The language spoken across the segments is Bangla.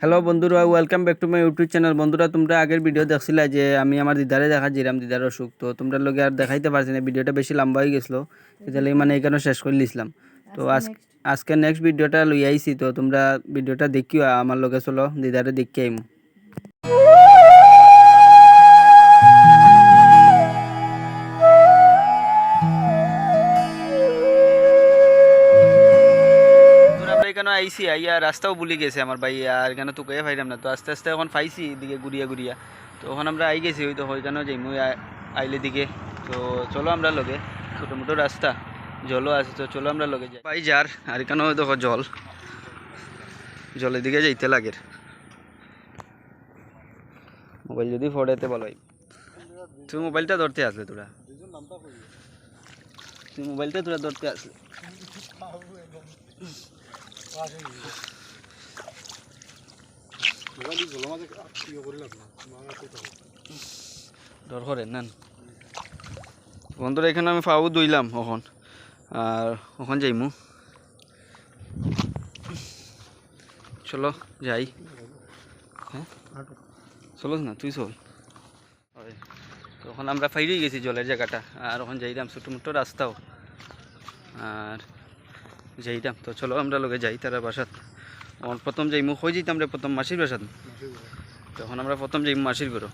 হ্যালো বন্ধুরা, welcome back to my YouTube channel. বন্ধুরা, তোমরা আগের ভিডিও দেখছিলে যে আমি আমার দিদারে দেখাচ্ছিলাম দিদার অসুখ। তো তোমরা লোকে আর দেখাইতে পারছি না, ভিডিওটা বেশি লম্বা হয়ে গেছিলো, তাহলে মানে এখানে শেষ করে দিয়েছিলাম। তো আজকে নেক্সট ভিডিওটা লই আইছি, তো তোমরা ভিডিওটা দেখিও, আমার লোকে চলো দিদারে দেখি আইমু। এখানে আইসি আইয়া রাস্তাও ভুলে গেছে আমার ভাই, আর এখানে তো কয়ে পাইলাম না। তো আস্তে আস্তে এখন পাইছি এদিকে ঘুরিয়া ঘুরিয়া। তো ওখানে আমরা আই গেছি, হয়তো ওইখানেও যাইমু আইলে দিকে। তো চলো আমরা লগে, ছোটো মোটো রাস্তা, জলও আছে, তো চলো আমরা লগে যাই পাই যার। আর এখানেও দেখো জল, জলের দিকে যাইতে লাগে। মোবাইল যদি ফোড়াতে বলো, তুই মোবাইলটা ধরতে আসলে, তুই মোবাইলটা তোরা ধরতে আসলে। ডর করেন না বন্ধুরা। এখানে আমি ফাউ দইলাম এখন, আর ওখান যাইমু। চলো যাই। হ্যাঁ চলো না, তুই চল। তখন আমরা ফাইরেই গেছি জলের জায়গাটা, আর ওখানে যাইলাম ছোটো মোটো রাস্তাও আর যাইতাম। তো চলো আমরা লোকে যাই তারা বাসাত। প্রথম যাইমু কই যেতাম রে, প্রথম মাসির বাসাত। তখন আমরা প্রথম যাইমু মাসির ঘরও,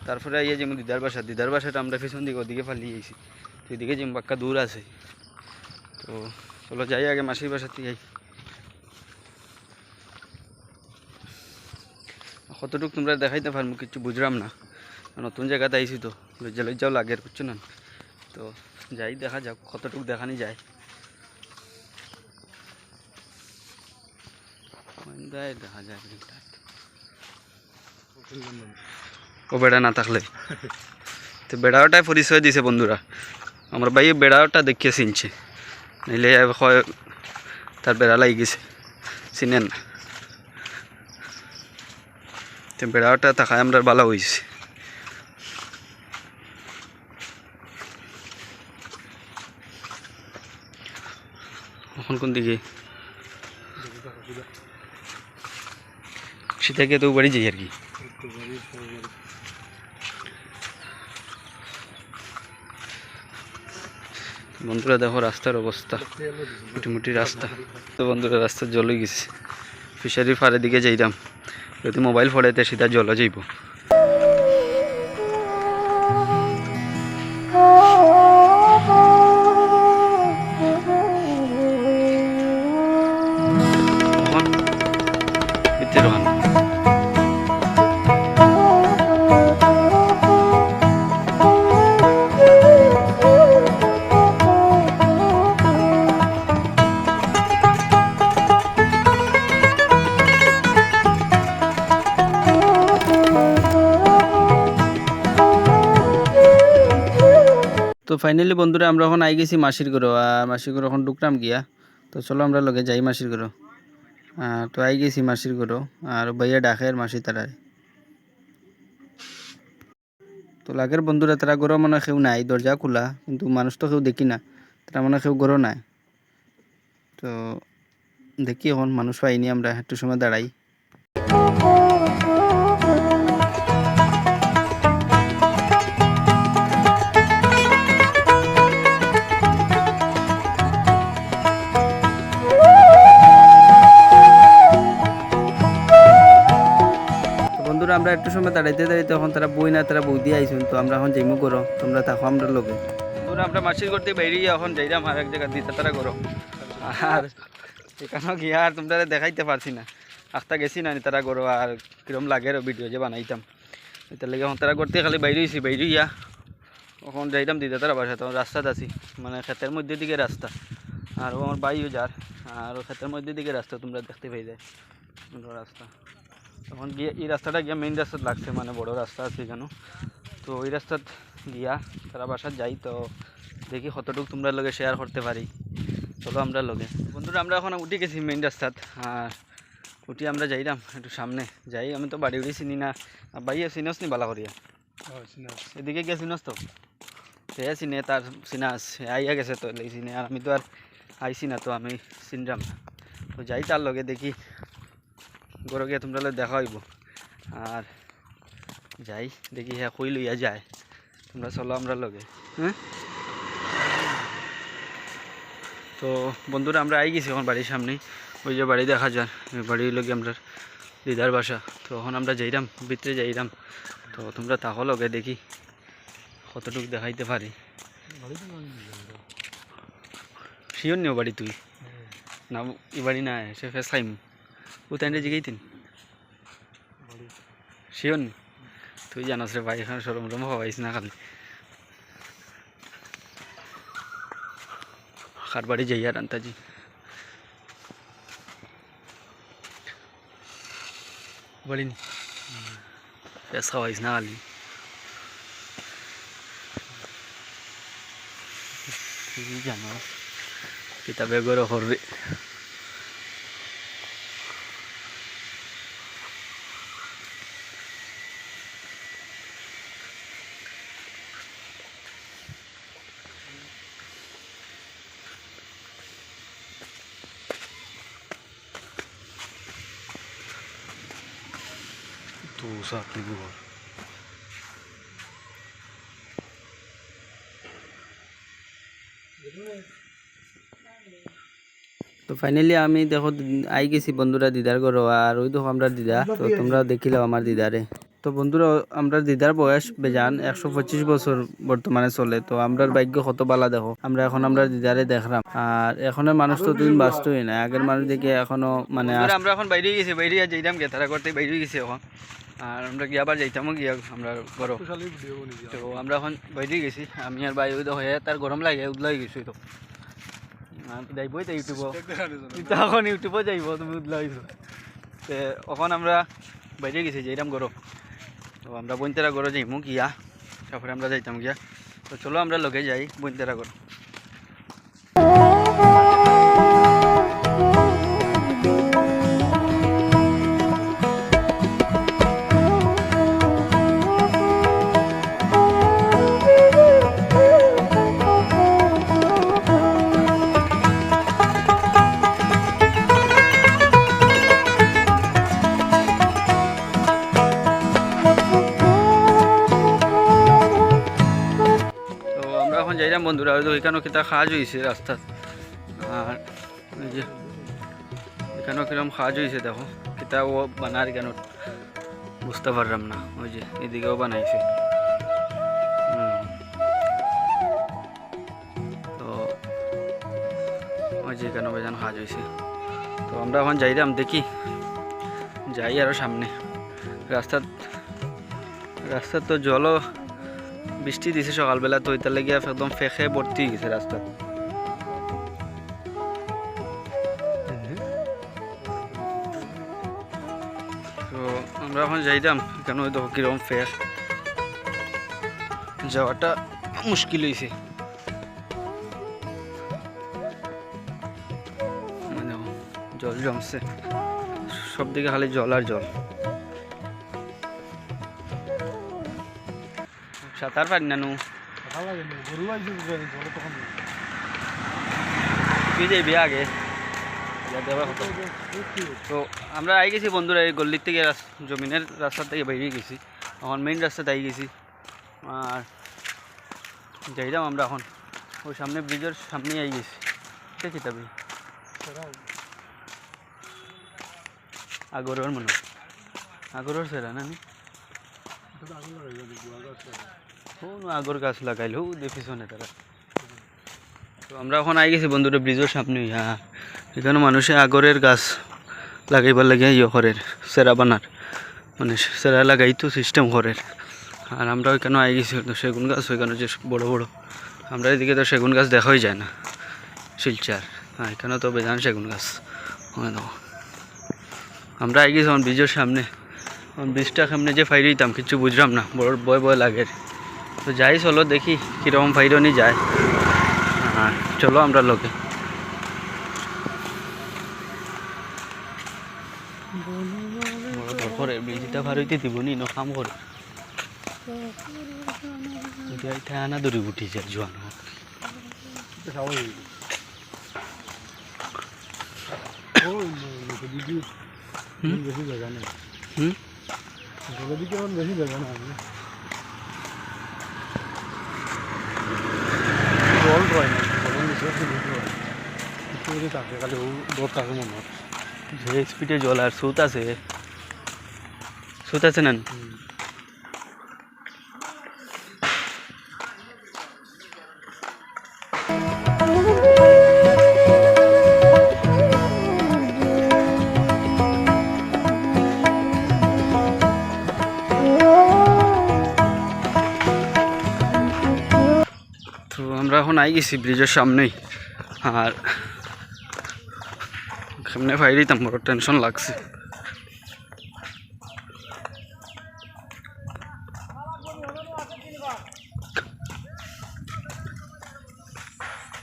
তারপরে আইয়া যাইমু দিদার বাসা। দিদার বাসাটা আমরা পিছন দিকে ওদিকে ফালিয়ে গেছি, সেদিকে যাইমু, বাক্কা দূর আছে। তো চলো যাই আগে মাসির বাসার থেকে। কতটুকু তোমরা দেখাইতে পারবো কিছু বুঝলাম না, নতুন জায়গাতে আইসি তো লজ্জা লজ্জাও লাগে, আর বুঝছো না। তো যাই, দেখা যাক কতটুকু দেখানি যায়। দেখা যায় ও বেড়া না থাকলে। তো বেড়াওটাই পরিচয় দিছে বন্ধুরা, আমার ভাই বেড়াওটা দেখিয়ে চিনছে, নিলে তার বেড়া লাগি গেছে, চিনেন না। তো বেড়াওটা থাকায় আমরা ভালো হয়েছে। এখন কোন দিকে সেটাকে তো বাড়ি যাই আর কি। বন্ধুরা দেখো রাস্তার অবস্থা, মোটামুটি রাস্তা। তো বন্ধুরা রাস্তার জল হয়ে গেছে, ফিশারির ফাড়ের দিকে যাইতাম, যদি মোবাইল ফোড়াইতে সিধা জলও যাইব। তো ফাইনালি বন্ধুরা আমরা এখন আই গেছি মাসির ঘরও, আর মাসির ঘর এখন ঢুকলাম গিয়া। তো চলো আমরা লগে যাই মাসির ঘরও। তো আই গেছি মাসির ঘরও, আর ভাইয়া ডাকের মাসি তারাই। তো লাগের বন্ধুরা তারা ঘরও মনে কেউ নাই, দরজা খোলা, কিন্তু মানুষ তো কেউ দেখি না, তারা মনে কেউ ঘরও নাই। তো দেখি এখন মানুষ পাইনি, আমরা একটু সময় দাঁড়াই। বন্ধুরা আমরা একটু সময় দাঁড়াইতে দাঁড়াইতে তখন তারা বই না, তারা বই দিয়ে আইসুন। তো আমরা এখন যাইমু করো, তোমরা থাকো আমরা লোকে। বন্ধুরা আমরা মাসির করতে বাইরে এখন যাইলাম আর এক জায়গা দিতে তারা করো, আর এখানেও গিয়া আর তোমরা দেখাইতে পারছি না, আখতা গেছি না তারা করো, আর কিরম লাগে ভিডিও যে বানাইতাম। এটার লেগে এখন তারা করতে খালি বাইরে হয়েছি, বাইরে ইয়া এখন যাইতাম দিতে তারা বাসা। তখন রাস্তাত আছি, মানে ক্ষেতের মধ্যে দিকে রাস্তা, আর আমার বাইও যার, আর ক্ষেতের মধ্যে দিকে রাস্তা তোমরা দেখতে পাই যায় রাস্তা। তখন গিয়ে এই রাস্তাটা গিয়া মেইন রাস্তাত লাগছে, মানে বড় রাস্তা আছে এখানে। তো ওই রাস্তাত গিয়া তারা বাসাত যাই, তো দেখি কতটুকু তোমরা লগে শেয়ার করতে পারি। চলো আমরা লগে। বন্ধুরা আমরা এখন উঠে গেছি মেইন রাস্তাত, আর উঠি আমরা যাইলাম একটু সামনে যাই। আমি তো বাড়ি উড়ি চিনি না, বাইয়ে চিনস নি বালা করিয়া, এদিকে গিয়ে চিনস তো সে চিনে, তার চিনাস আইয়া গেছে তো চিনে, আর আমি তো আর আইসি না, তো আমি চিনলাম না। তো যাই তার লগে দেখি গরো গিয়া তোমরা দেখা হইব আর যাই দেখি হ্যাঁ কই লইয়া যায় তোমরা চলো আমরা লগে হ্যাঁ। তো বন্ধুরা আমরা আই গেছি এখন বাড়ির সামনে ওই যে বাড়ি দেখা যায় বাড়ির লগে আমরা দিদার বাসা। তো এখন আমরা যাইরাম ভিতরে যাইরাম তো তোমরা তাহো লগে দেখি কতটুকু দেখাইতে পারি। শিওর নিও বাড়ি তুই না ই বাড়ি না সে ফেস খাইম ও তাইলে জিগাইতেন শিওর নি তুই জানাস রে ভাই এখানে সরম রম হওয়াইস না খালি খার বাড়ি যাই আর আন্তাজি বাড়ি নি ফেস খাওয়াইস না খালি তুই জানাস কিতাবে গরো করবে। তো সাথে ঘর তো ফাইনালি আমি দেখো আই গেছি বন্ধুরা দিদার ঘর আর ওই দেখো আমরা দিদা তো তোমরা দেখিলাও আমার দিদারে। তো বন্ধুরা আমরা দিদার বয়স বেজান 125 বছর বর্তমানে চলে। তো আমরার ভাগ্য কত বালা দেখো আমরা এখন আমরা দিদারে দেখলাম আর এখনের মানুষ তো দিন বাঁচতই না আগের মানুষ দেখে এখনো মানে আমরা এখন বাইরে গেছি বাইরে যাইতাম গে তারা করতে বাইরে গেছি এখন আর আমরা গিয়ে আবার যাইতামও গিয়া আমরা ঘর। তো আমরা এখন বাইরে গেছি আমি আর ভাই ওই দেখো তার গরম লাগে উদলাই গেছি তো যাইবই তো ইউটিউব এখন ইউটিউবও যাইব তুমি উদলাইছো তো এখন আমরা বাইরে গেছি যাইতাম গরম। তো আমরা বইনতেরা গরো যাইমু গিয়া তারপরে আমরা যাইতাম গিয়া। তো চলো আমরা লগে যাই বইনতেরা গরো। যাইলাম বন্ধুরা ওইখানেও কিতা খাওয়াজ হয়েছে রাস্তা আর ওই যে এখানেও কিরকম খাওয়াজ হয়েছে দেখো কিতা ও বানার কেন বুঝতে পারলাম না ওই যে এদিকেও বানাইছে। তো ওই যে এখানেও বেজান খাওয়াজ হয়েছে। তো আমরা এখন যাইলাম দেখি যাই আরও সামনে রাস্তার তো জলও বৃষ্টি দিছে সকালবেলা তো ওইটার লেগে একদম ফেঁকে ভর্তি হয়ে গেছে রাস্তা। তো আমরা এখন যাইতাম এখানে ওই দেখো কিরকম ফেঁক যাওয়াটা মুশকিল হয়েছে। জল জমছে সব দিকে খালি জল আর জল সাঁতার পারি না নু তুই যাবি আগে। তো আমরা আই গেছি বন্ধুরা এই গল্লির থেকে জমিনের রাস্তা থেকে বেরিয়ে গেছি এখন মেইন রাস্তাতে আই গেছি আর যাইলাম আমরা এখন ওই সামনে ব্রিজের সামনেই আই গেছি দেখি তবে আগরের মনে আগরের সেরা না আগর গাছ লাগাইল দেখিছনে তারা। তো আমরা এখন আই গেছি বন্ধুরা ব্রিজের সামনে হ্যাঁ এখানে মানুষে আগরের গাছ লাগাইবার লাগে ইয়ে করে সেরা বানার মানে সেরা লাগাই তো সিস্টেম করে আর আমরা ওইখানে আই গেছি সেগুন গাছ ওইখানে যে বড় বড় আমরা এদিকে তো সেগুন গাছ দেখাই যায় না শিলচার হ্যাঁ এখানে তো বেজান সেগুন গাছ দেখো আমরা আই গেছি ব্রিজের সামনে ব্রিজটা সামনে যে ফাইর হইতাম কিছু বুঝলাম না বড় ভয় ভয় লাগে। তো যাই চলো দেখি কীরকম ফাইরনি যায় হ্যাঁ চলো আমরা লোকে করে ব্রিজটা ফার হইতে দিব নি কাম করে আনা দৌড়ি উঠি যায় জোয়ান বেশি জায়গা নেই হুম দিকে আমার বেশি জায়গা না জল হয় না জলের নিচে যদি থাকে খালি দর থাকে মনে হয় যে স্পিডে জল আর সুত আছে না তো আমরা এখন আই গেছি ব্রিজের সামনেই আর সামনে ফাইরিতাম বড় টেনশন লাগছে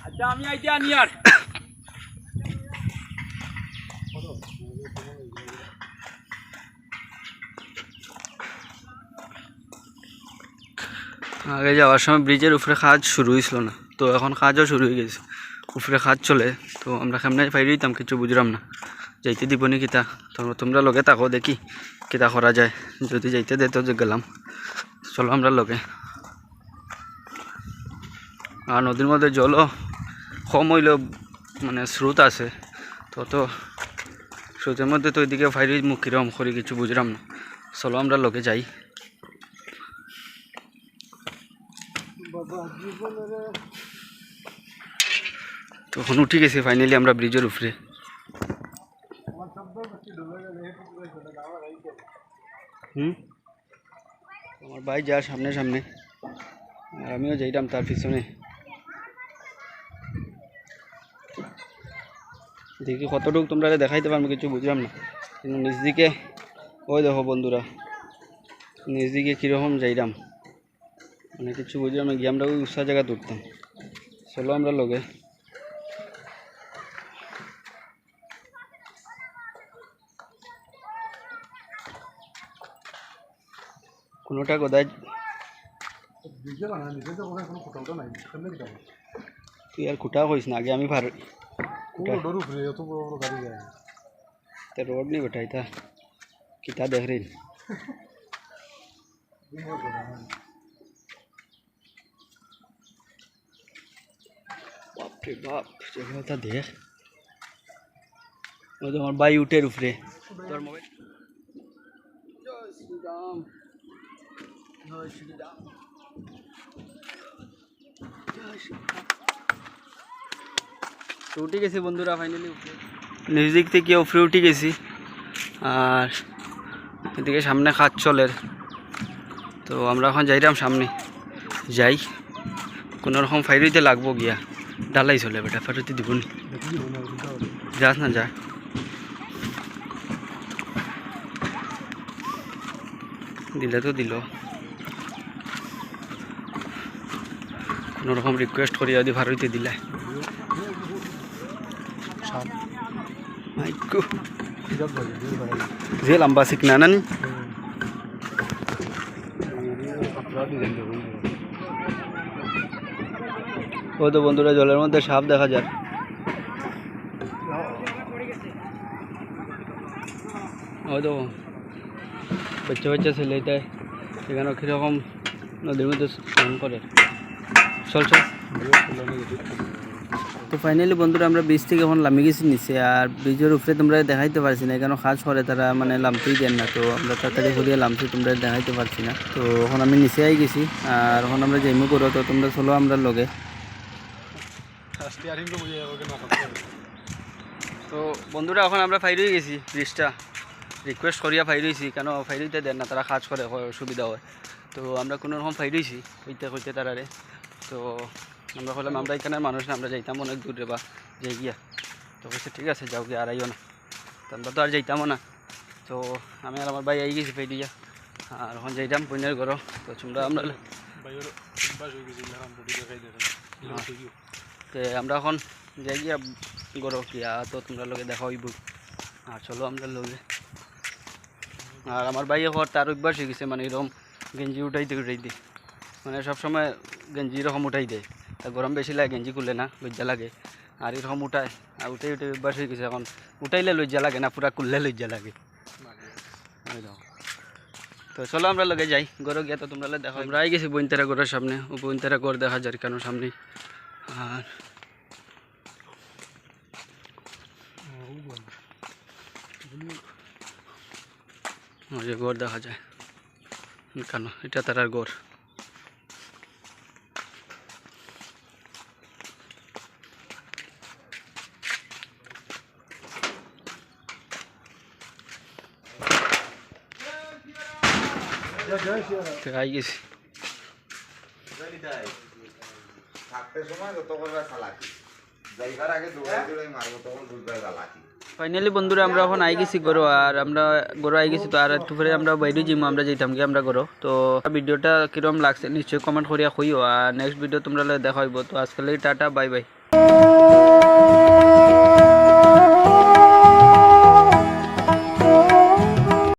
আচ্ছা আমি আইতে আনি আর আগে যাওয়ার সময় ব্রিজের উপরে কাজ শুরু হয়েছিল না তো এখন কাজও শুরু হয়ে গেছে উপরে কাজ চলে তো আমরা সামনে ফাইরি দিতাম কিছু বুঝলাম না যাইতে দিব নি কিতা তোমরা লগে তাকো দেখি কিতা করা যায় যদি যাইতে দে তো গেলাম চলো আমরা লগে আর নদীর মধ্যে জলও কম হইলেও মানে স্রোত আছে তো স্রোতের মধ্যে তো ওইদিকে ফাইরি মুখ কিরম করি কিছু বুঝলাম না চলো আমরা লগে যাই তখন উঠে গেছি ফাইনালি আমরা ব্রিজের উপরে আমার ভাই যা সামনে সামনে আর আমিও যাইতাম তার পিছনে দেখি কতটুকু তোমরা দেখাইতে পারবো কিছু বুঝলাম না কিন্তু নিজ দিকে ওই দেখো বন্ধুরা নিজ দিকে কীরকম যাইতাম মানে কিছু বুঝলাম না গিয়ে আমরা ওই উৎসাহ জায়গা তুলতাম চলো আমরা লগে কোনোটা কোথায় তুই আর খুঁটা কইস না আগে আমি ভার रोड नहीं बैठाई था किता देख रही बाप रे बाप जगह था देख वो तो हमारे भाई उठे रुफरे तोर मोबाइल जय श्री राम जय श्री राम जय श्री राम তো উঠে গেছি বন্ধুরা ফাইনালি মিউজিক থেকে উপরে উঠে গেছি আর এদিকে সামনে কাজ চলে তো আমরা এখন যাইলাম সামনে যাই কোনো রকম ফাইরিতে লাগবো গিয়া ডালাই চলে বেটা ফাইরিতে দিব নি যাস না যা দিলে তো দিল কোনো রকম রিকোয়েস্ট করি যদি ফাইরিতে দিলে যে লম্বা শিখনা না ও তো বন্ধুরা জলের মধ্যে সাপ দেখা যায় ও তো বাচ্চা ছেলে এটাই সেখানে কীরকম নদীর মধ্যে স্নান করে চল তো ফাইনালি বন্ধুরা আমরা ব্রিজ থেকে এখন নামে গেছি নিচে আর ব্রিজের উপরে তোমরা দেখাইতে পারছি না কেন কাজ করে তারা মানে নামতেই দেন না তো আমরা তাড়াতাড়ি ঘুরিয়ে নামছি তোমরা দেখাইতে পারছি না তো এখন আমি নিচে আই গেছি আর এখন আমরা যাইমু করো তো তোমরা চলো আমরা লগে তো বন্ধুরা এখন আমরা ফাইর হয়ে গেছি ব্রিজটা রিকোয়েস্ট করিয়া ফাইর হয়েছি কেন ফাইর হইতে দেন না তারা কাজ করে অসুবিধা হয় তো আমরা কোনো রকম ফাইর হয়েছি কইতে তারারে তো আমরা বললাম আমরা এখানের মানুষ না আমরা যাইতাম অনেক দূরে বা যাই গিয়া তো বলছে ঠিক আছে যাও গিয়ে আর আইও না তো আমরা তো আর যাইতামও না তো আমি আর আমার ভাই আই গেছি ফাই দিয়া আর এখন যাইতাম বোনের ঘর তো তোমরা আমরা তো আমরা এখন যাই গিয়া ঘর গিয়া তো তোমরা লগে দেখা হইব আর চলো আমরা লগে আর আমার ভাই এখন তার অভ্যাস হয়ে গেছে মানে এরকম গেঞ্জি উঠাইতে মানে সবসময় গেঞ্জি এরকম উঠাই দেয় তা গরম বেশি লাগে গেঞ্জি খুললে না লজ্জা লাগে আর এরকম উঠায় আর উঠে অভ্যাস হয়ে গেছে এখন উঠাইলে লজ্জা লাগে না পুরা খুললে লজ্জা লাগে এই দেখো তো চলো আমরা লগে যাই গরো গিয়া তো তোমরা দেখো আমরা আই গেছি বইনতারা ঘরের সামনে ও বইনতারা ঘর দেখা যায় কেন সামনে আর ওই যে ঘর দেখা যায় কেন এটা তারার ঘর তো আই গেছি থাকতে সময় যত করবে চালাকি যাইবার আগে দৌড়াই দৌড়াই মারবো তখন বুঝবে চালাকি ফাইনালি বন্ধুরা আমরা এখন আই গেছি গরো আর আমরা গরো আই গেছি তো আর একটু পরে আমরা বাইরে যাইমু আমরা যাইতাম কি আমরা গরো তো ভিডিওটা কিরকম লাগছে নিশ্চয়ই কমেন্ট করিয়া কইও আর নেক্সট ভিডিও তোমরা দেখা হইব তো আজকাল টাটা বাই বাই